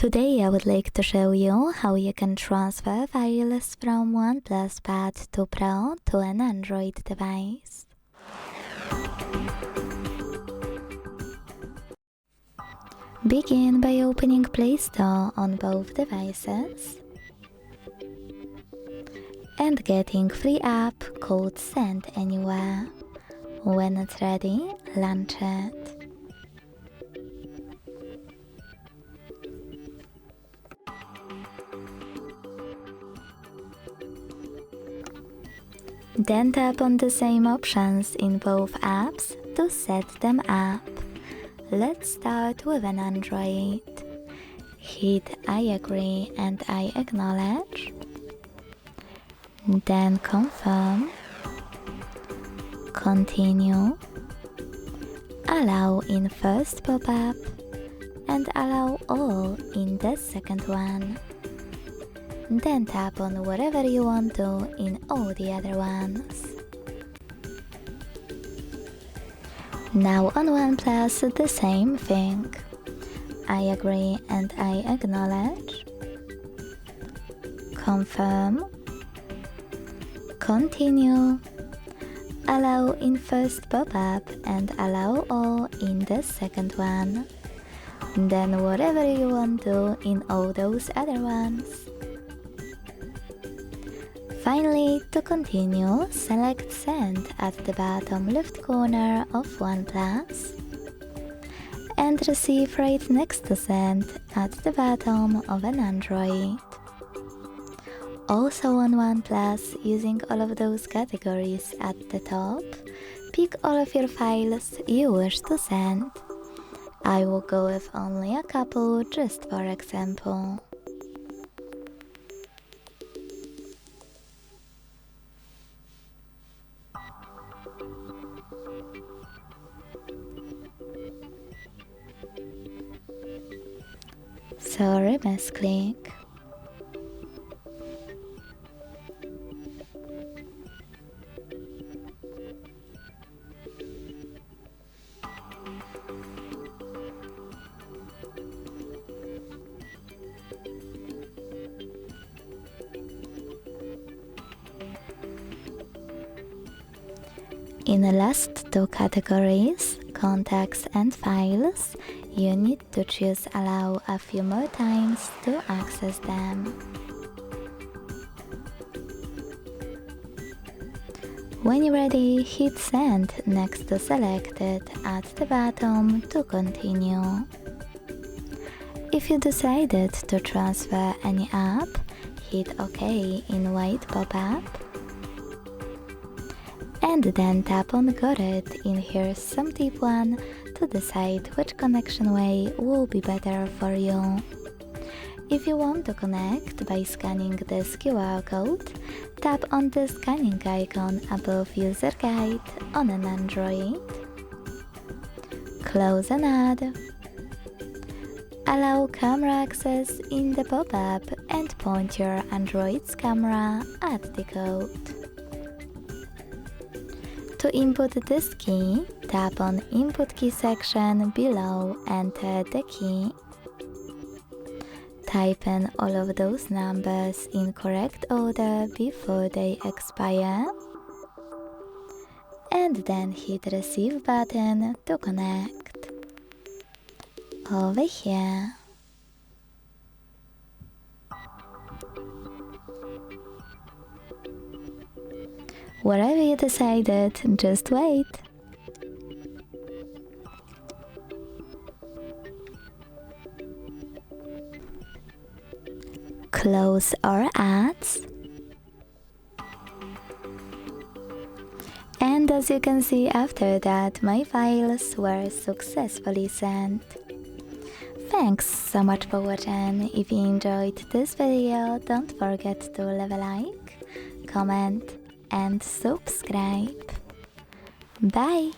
Today I would like to show you how you can transfer files from OnePlus Pad 2 Pro to an Android device. Begin by opening Play Store on both devices and getting free app called Send Anywhere. When it's ready, launch it. Then tap on the same options in both apps to set them up. Let's start with an Android. Hit I agree and I acknowledge. Then confirm. Continue. Allow in first pop-up and allow all in the second one. Then tap on whatever you want to in all the other ones. Now on OnePlus the same thing. I agree and I acknowledge. Confirm. Continue. Allow in first pop-up and allow all in the second one. Then whatever you want to in all those other ones. Finally, to continue, select Send at the bottom left corner of OnePlus and receive right next to Send at the bottom of an Android. Also on OnePlus, using all of those categories at the top, pick all of your files you wish to send. I will go with only a couple just for example. So reverse click. In the last two categories, contacts and files, you need to choose allow a few more times to access them. When you're ready, hit send next to selected at the bottom to continue. If you decided to transfer any app, hit OK in white pop-up. And then tap on Got It in Here's Some Tip 1 to decide which connection way will be better for you. If you want to connect by scanning this QR code, tap on the scanning icon above User Guide on an Android. Close an ad. Allow camera access in the pop-up and point your Android's camera at the code. To input this key, tap on Input Key section below, enter the key. Type in all of those numbers in correct order before they expire. And then hit Receive button to connect. Over here. Whatever you decided, just wait. Close our ads. And as you can see after that, my files were successfully sent. Thanks so much for watching. If you enjoyed this video, don't forget to leave a like, comment, and subscribe. Bye!